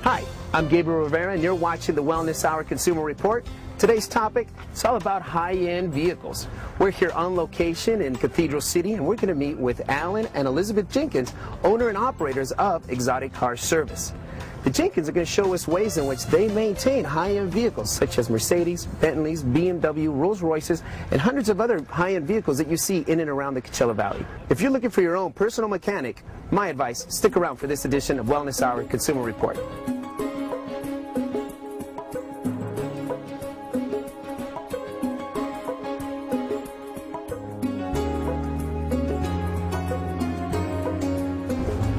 Hi, I'm Gabriel Rivera, and you're watching the Wellness Hour Consumer Report. Today's topic is all about high-end vehicles. We're here on location in Cathedral City, and we're going to meet with Alan and Elizabeth Jenkins, owner and operators of Exotic Car Service. The Jenkins are going to show us ways in which they maintain high-end vehicles such as Mercedes, Bentleys, BMW, Rolls Royces, and hundreds of other high-end vehicles that you see in and around the Coachella Valley. If you're looking for your own personal mechanic, my advice, stick around for this edition of Wellness Hour Consumer Report.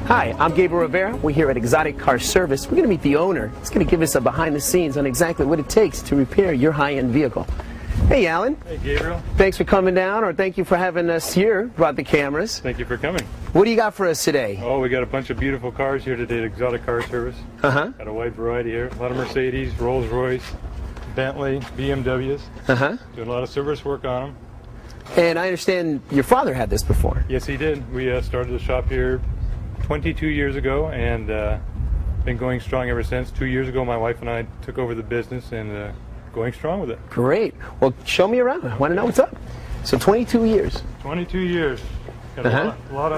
Hi, I'm Gabriel Rivera. We're here at Exotic Car Service. We're going to meet the owner. He's going to give us a behind the scenes on exactly what it takes to repair your high-end vehicle. Hey, Alan. Hey, Gabriel. Thanks for coming down, or thank you for having us here, brought the cameras. Thank you for coming. What do you got for us today? Oh, we got a bunch of beautiful cars here today at Exotic Car Service. Got a wide variety here. A lot of Mercedes, Rolls Royce, Bentley, BMWs. Doing a lot of service work on them. And I understand your father had this before. Yes, he did. We started the shop here 22 years ago, and been going strong ever since. 2 years ago, my wife and I took over the business, and going strong with it. Great. Well, show me around. I want to know what's up. So 22 years. 22 years. Got a lot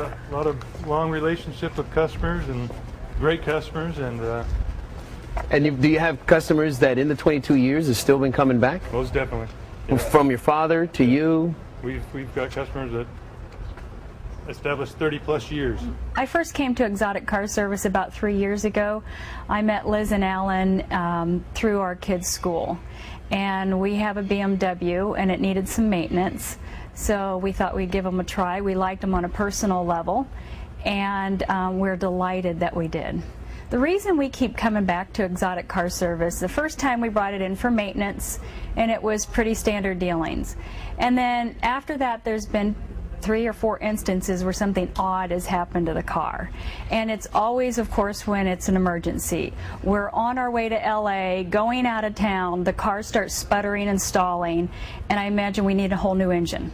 of long relationship with customers, and great customers, and do you have customers that in the 22 years have still been coming back? Most definitely. Yeah. From your father to you? We've got customers that established 30-plus years. I first came to Exotic Car Service about 3 years ago. I met Liz and Alan through our kids' school. And we have a BMW, and it needed some maintenance. So we thought we'd give them a try. We liked them on a personal level, and we're delighted that we did. The reason we keep coming back to Exotic Car Service, the first time we brought it in for maintenance, and it was pretty standard dealings. And then after that, there's been 3 or 4 instances where something odd has happened to the car. And it's always, of course, when it's an emergency. We're on our way to LA, going out of town, the car starts sputtering and stalling, and I imagine we need a whole new engine.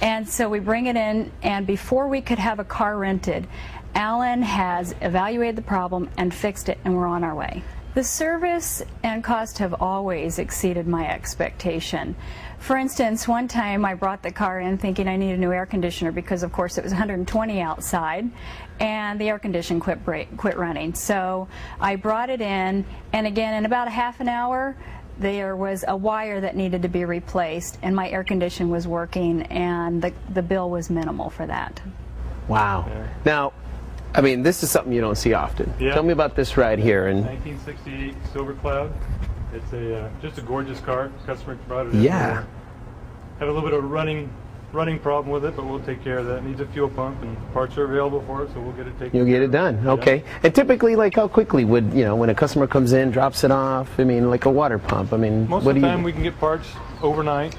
And so we bring it in, and before we could have a car rented, Alan has evaluated the problem and fixed it, and we're on our way. The service and cost have always exceeded my expectation. For instance, one time I brought the car in thinking I needed a new air conditioner because, of course, it was 120 outside, and the air conditioner quit running. So I brought it in, and again, in about a half an hour, there was a wire that needed to be replaced, and my air conditioner was working, and the bill was minimal for that. Wow. Yeah. Now, I mean, this is something you don't see often. Yeah. Tell me about this right here. 1968 Silver Cloud. It's just a gorgeous car. Customer brought it in. Yeah. Had a little bit of running problem with it, but we'll take care of that. It needs a fuel pump, and parts are available for it, so we'll get it taken care of. You'll get it done. Okay. Yeah. And typically, like, how quickly would, when a customer comes in, drops it off, I mean, like a water pump, I mean, most of the time we can get parts overnight,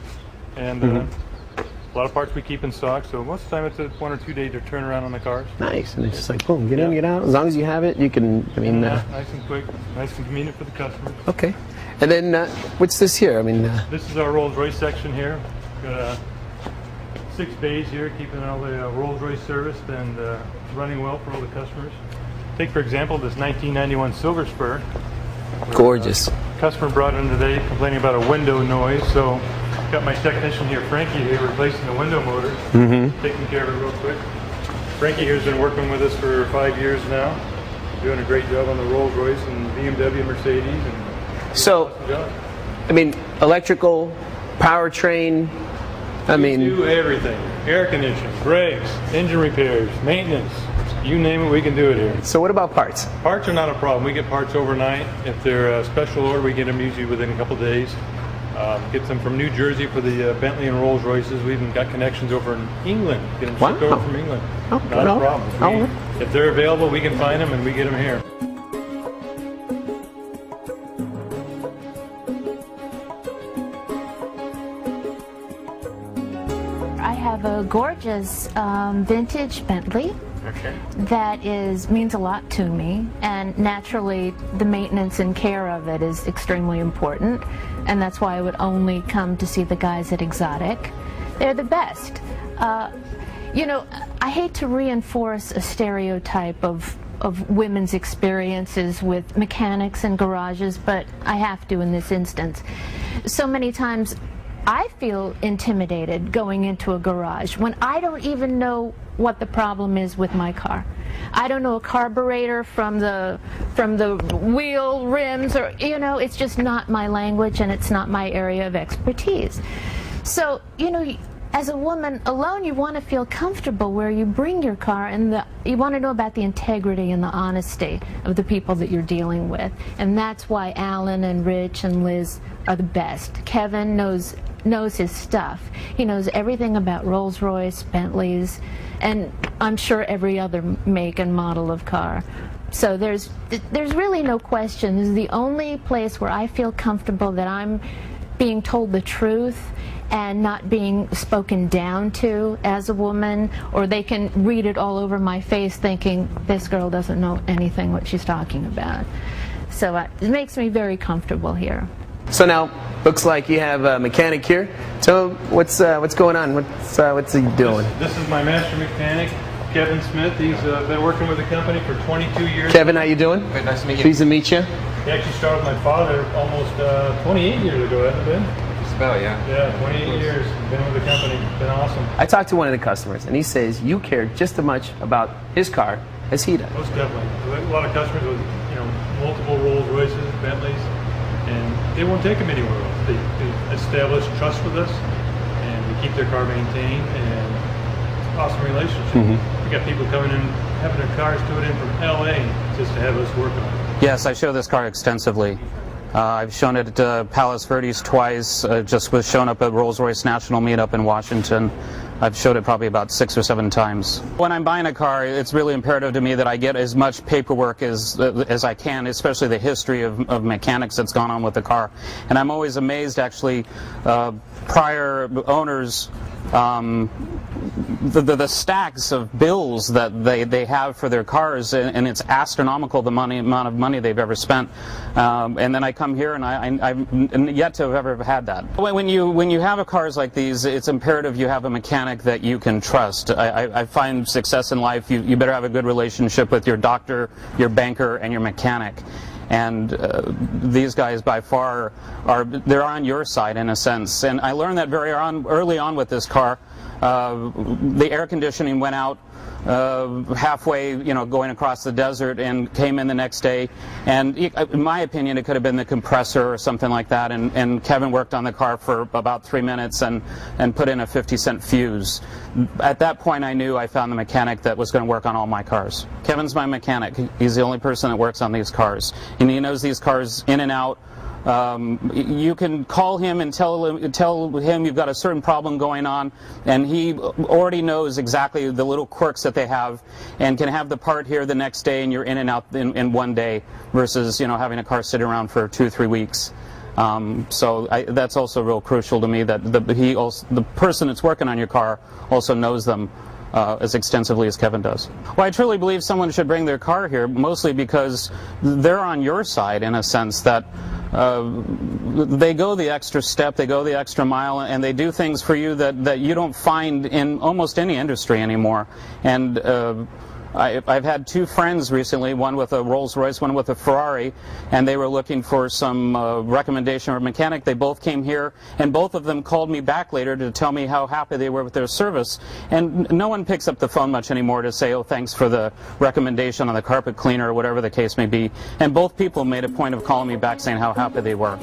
and a lot of parts we keep in stock, so most of the time it's a 1 or 2 day turnaround on the cars. Nice, and it's just like, boom, get in, get out. As long as you have it, you can, I mean... nice and quick, nice and convenient for the customers. Okay. And then, what's this here? I mean... This is our Rolls Royce section here. Got 6 bays here, keeping all the Rolls Royce serviced and running well for all the customers. Take, for example, this 1991 Silver Spur. Gorgeous. Customer brought in today complaining about a window noise, so got my technician here, Frankie, here replacing the window motor, taking care of it real quick. Frankie here's been working with us for 5 years now, doing a great job on the Rolls Royce and BMW, Mercedes, and so, I mean, electrical, powertrain, we do everything. Air conditioning, brakes, engine repairs, maintenance, you name it, we can do it here. So what about parts? Parts are not a problem. We get parts overnight. If they're a special order, we get them usually within a couple of days. Get them from New Jersey for the Bentley and Rolls Royces. We even got connections over in England. Get them shipped over from England. Oh, not a problem. If they're available, we can find them and we get them here. I have a gorgeous vintage Bentley. That means a lot to me, and naturally the maintenance and care of it is extremely important, and that's why I would only come to see the guys at Exotic. They're the best. I hate to reinforce a stereotype of of women's experiences with mechanics and garages, but I have to in this instance. So many times I feel intimidated going into a garage when I don't even know what the problem is with my car. I don't know a carburetor from the wheel rims, or it's just not my language and it's not my area of expertise. So as a woman alone, you want to feel comfortable where you bring your car, and you want to know about the integrity and the honesty of the people that you're dealing with. And that's why Alan and Rich and Liz are the best. Kevin knows his stuff. He knows everything about Rolls-Royce, Bentleys, and I'm sure every other make and model of car. So there's really no question. This is the only place where I feel comfortable that I'm being told the truth and not being spoken down to as a woman, or they can read it all over my face thinking this girl doesn't know anything what she's talking about. So it makes me very comfortable here. So now, looks like you have a mechanic here. So what's going on? What's he doing? This is my master mechanic, Kevin Smith. He's been working with the company for 22 years. Kevin, how you doing? Very nice to meet you. Pleased to meet you. He actually started with my father almost 28 years ago, hasn't it been? About, yeah. Yeah, 28 years. Been with the company. Been awesome. I talked to one of the customers, and he says you care just as much about his car as he does. Most definitely. A lot of customers with multiple Rolls Royces, Bentleys, and they won't take them anywhere else. They establish trust with us, and we keep their car maintained, and it's an awesome relationship. We got people coming in, having their cars towed in from LA just to have us work on it. Yes, I show this car extensively. I've shown it at Palos Verdes twice, just was shown up at Rolls-Royce National Meetup in Washington. I've showed it probably about 6 or 7 times. When I'm buying a car, it's really imperative to me that I get as much paperwork as I can, especially the history of mechanics that's gone on with the car. And I'm always amazed, actually, prior owners, the stacks of bills that they have for their cars, and it's astronomical the amount of money they've ever spent. And then I come here and I've yet to have ever had that. When you have cars like these, it's imperative you have a mechanic that you can trust. I find success in life, you better have a good relationship with your doctor, your banker, and your mechanic. And these guys by far they're on your side in a sense. And I learned that very early on with this car. The air conditioning went out halfway, going across the desert, and came in the next day. And in my opinion, it could have been the compressor or something like that. And Kevin worked on the car for about 3 minutes and put in a 50-cent fuse. At that point, I knew I found the mechanic that was going to work on all my cars. Kevin's my mechanic. He's the only person that works on these cars, and he knows these cars in and out. You can call him and tell him you've got a certain problem going on, and he already knows exactly the little quirks that they have, and can have the part here the next day, and you're in and out in 1 day, versus having a car sit around for 2 or 3 weeks. So that's also real crucial to me, that the person that's working on your car also knows them as extensively as Kevin does. Well, I truly believe someone should bring their car here, mostly because they're on your side in a sense, that they go the extra step, they go the extra mile, and they do things for you that you don't find in almost any industry anymore. And I've had 2 friends recently, one with a Rolls-Royce, one with a Ferrari, and they were looking for some recommendation or a mechanic. They both came here, and both of them called me back later to tell me how happy they were with their service. And no one picks up the phone much anymore to say, oh, thanks for the recommendation on the carpet cleaner, or whatever the case may be. And both people made a point of calling me back saying how happy they were.